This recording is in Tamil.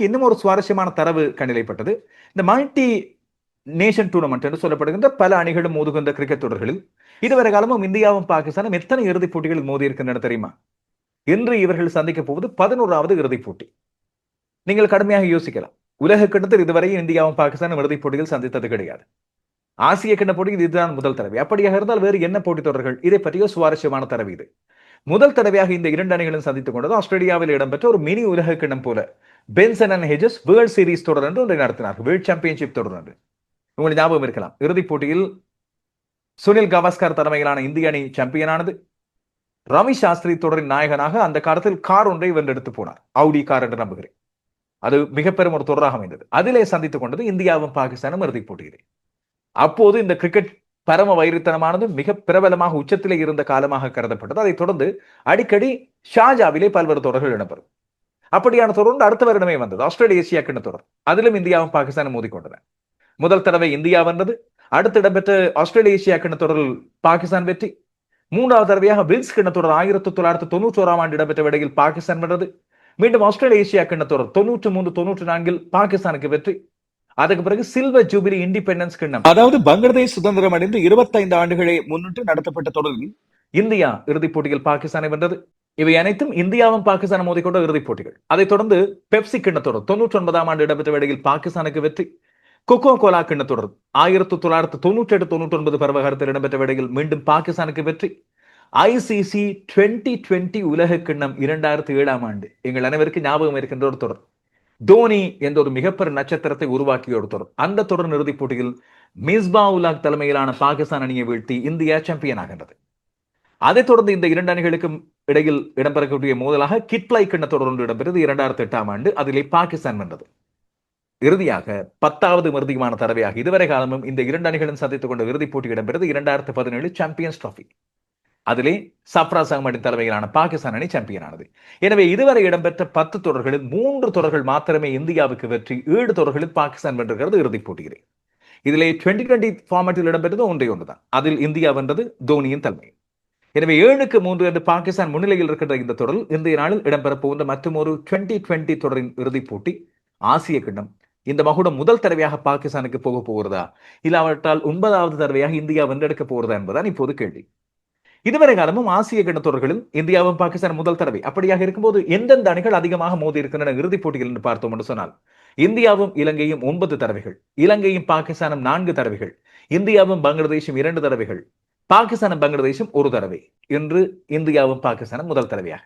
இன்னும் ஒரு சுவாரஸ்யமான தரவு கணிலைப்பட்டது. இந்த மல்டி நேஷன் டூர்னமெண்ட் என்று சொல்லப்படுகின்ற பல அணிகளும் மோதுகின்ற கிரிக்கெட் தொடர்களில் இதுவரை காலமும் இந்தியாவும் பாகிஸ்தானும் எத்தனை இறுதிப் போட்டிகளில் மோதி இருக்கின்றன தெரியுமா? இன்று இவர்கள் சந்திக்க போவது 11வது இறுதிப் போட்டி. நீங்கள் கடுமையாக யோசிக்கலாம். உலக கிண்ணத்தில் இதுவரை இந்தியாவும் பாகிஸ்தானும் இறுதிப் போட்டியில் சந்தித்தது கிடையாது. ஆசிய கிண்ண போட்டியில் இதுதான் முதல் தடவை. அப்படியாக இருந்தால் வேறு என்ன போட்டி தொடர்கள்? இதை பற்றிய சுவாரஸ்யமான தரவு இது. முதல் தடவையாக இந்த இரண்டு அணிகளும் சந்தித்துக் கொண்டது ஆஸ்திரேலியாவில் இடம்பெற்ற ஒரு மினி உலக கிண்ணம் போல pension and Hedges world series தொடர் என்று ஒன்றை நடத்தினார்கள். வேர்ல்ட் சாம்பியன்ஷிப் தொடர் என்று உங்களுக்கு ஞாபகம் இருக்கலாம். இறுதிப் போட்டியில் சுனில் கவாஸ்கர் தலைமையிலான இந்திய அணி சாம்பியனானது. ரவி சாஸ்திரி தொடரின் நாயகனாக அந்த காலத்தில் கார் ஒன்றை வென்றெடுத்து போனார். அவுடி கார் என்று நம்புகிறேன். அது மிக பெரும் ஒரு தொடராக அமைந்தது. அதிலே சந்தித்துக் கொண்டது இந்தியாவும் பாகிஸ்தானும் இறுதிப் போட்டியிலே. அப்போது இந்த கிரிக்கெட் பரம வைரித்தனமானது மிக பிரபலமாக உச்சத்திலே இருந்த காலமாக கருதப்பட்டது. அதைத் தொடர்ந்து அடிக்கடி ஷாஜாவிலே பல்வேறு தொடர்கள் இடம்பெறும். அப்படியான தொடர் அடுத்த வருடமே வந்தது. ஆஸ்திரேலிய ஏசியா கிண்ண தொடர். அதிலும் இந்தியாவும் பாகிஸ்தானும் மோதிக்கொண்டன. முதல் தடவை இந்தியா வென்றது. அடுத்து இடம்பெற்ற ஆஸ்திரேலிய ஏசியா கிண்ண தொடரில் பாகிஸ்தான் வெற்றி. மூன்றாவது தடவையாக வில்ஸ் கிண்ண தொடர் 1991ஆம் ஆண்டு இடம்பெற்ற விடையில் பாகிஸ்தான் வென்றது. மீண்டும் ஆஸ்திரேலிய ஏசியா கிண்ண தொடர் 93, 94 பாகிஸ்தானுக்கு வெற்றி. அதுக்கு பிறகு சில்வர் ஜூபிலி இண்டிபெண்டன்ஸ் கிண்ணம், அதாவது பங்களாதேஷ் சுதந்திரம் அடைந்து 25 ஆண்டுகளை முன்னிட்டு நடத்தப்பட்ட தொடரில் இந்தியா இறுதிப் போட்டியில் பாகிஸ்தானை வென்றது. இவை அனைத்தும் இந்தியாவும் பாகிஸ்தானும் மோதிக்கொண்ட இறுதிப் போட்டிகள். அதைத் தொடர்ந்து பெப்சி கிண்ண தொடர் 99ஆம் ஆண்டு இடம்பெற்ற வேளையில் பாகிஸ்தானுக்கு வெற்றி. கொக்கோ கோலா கிண்ண தொடர் 1998-99 பருவகாலத்தில் இடம்பெற்ற வேளையில் மீண்டும் பாகிஸ்தானுக்கு வெற்றி. ஐசிசி 2020 உலக கிண்ணம் 2007ஆம் ஆண்டு எங்கள் அனைவருக்கு ஞாபகம் இருக்கின்ற ஒரு தொடர். தோனி என்ற ஒரு மிகப்பெரிய நட்சத்திரத்தை உருவாக்கிய ஒரு தொடர். அந்த தொடர் இறுதிப் போட்டியில் மிஸ்பா உலாக் தலைமையிலான பாகிஸ்தான் அணியை வீழ்த்தி இந்தியா சாம்பியன் ஆகின்றது. அதைத் தொடர்ந்து இந்த இரண்டு அணிகளுக்கும் இடையில் இடம்பெறக்கூடிய மோதலாக கிட்லை கிண்ண தொடர் ஒன்று இடம்பெற்றது 2008ஆம் ஆண்டு. அதிலே பாகிஸ்தான் வென்றது. இறுதியாக 10வது இறுதியான தடவையாக இதுவரை காலமும் இந்த இரண்டு அணிகளும் சந்தித்துக் கொண்ட இறுதிப் போட்டி இடம்பெற்றது 2017 சாம்பியன்ஸ் டிராபி. அதிலே சப்ராஸ் அகமதின் தலைமையிலான பாகிஸ்தான் அணி சாம்பியன் ஆனது. எனவே இதுவரை இடம்பெற்ற 10 தொடர்களில் 3 தொடர்கள் மாத்திரமே இந்தியாவுக்கு வெற்றி. 7 தொடர்களில் பாகிஸ்தான் வென்றிருக்கிறது இறுதிப் போட்டியிலே. இதிலே 2020 ஃபார்மேட்டில் இடம்பெற்றது ஒன்றே ஒன்றுதான். அதில் இந்தியா வென்றது தோனியின் தலைமை. எனவே 7-3 என்று பாகிஸ்தான் முன்னிலையில் இருக்கின்ற இந்த தொடரில் இன்றைய நாளில் இடம்பெற போகின்ற மற்றும் ஒரு 2020 தொடரின் இறுதிப் போட்டி ஆசிய கிண்ணம். இந்த மகுடம் முதல் தடவையாக பாகிஸ்தானுக்கு போக போகிறதா, இல்லாவிட்டால் 9வது தடவையாக இந்தியா வென்றெடுக்க போகிறதா என்பதுதான் இப்போது கேள்வி. இதுவரை காலமும் ஆசிய கிண்ண தொடர்களில் இந்தியாவும் பாகிஸ்தான் முதல் தடவை. அப்படியாக இருக்கும்போது எந்தெந்த அணிகள் அதிகமாக மோதி இருக்கின்றன இறுதிப் போட்டிகள் என்று பார்த்தோம் என்று சொன்னால் இந்தியாவும் இலங்கையும் 9 தடவைகள், இலங்கையும் பாகிஸ்தானும் 4 தடவைகள், இந்தியாவும் பங்களாதேஷும் 2 தடவைகள், பாகிஸ்தானும் பங்களாதேஷும் 1 தடவை. இன்று இந்தியாவும் பாகிஸ்தானும் முதல் தடவையாக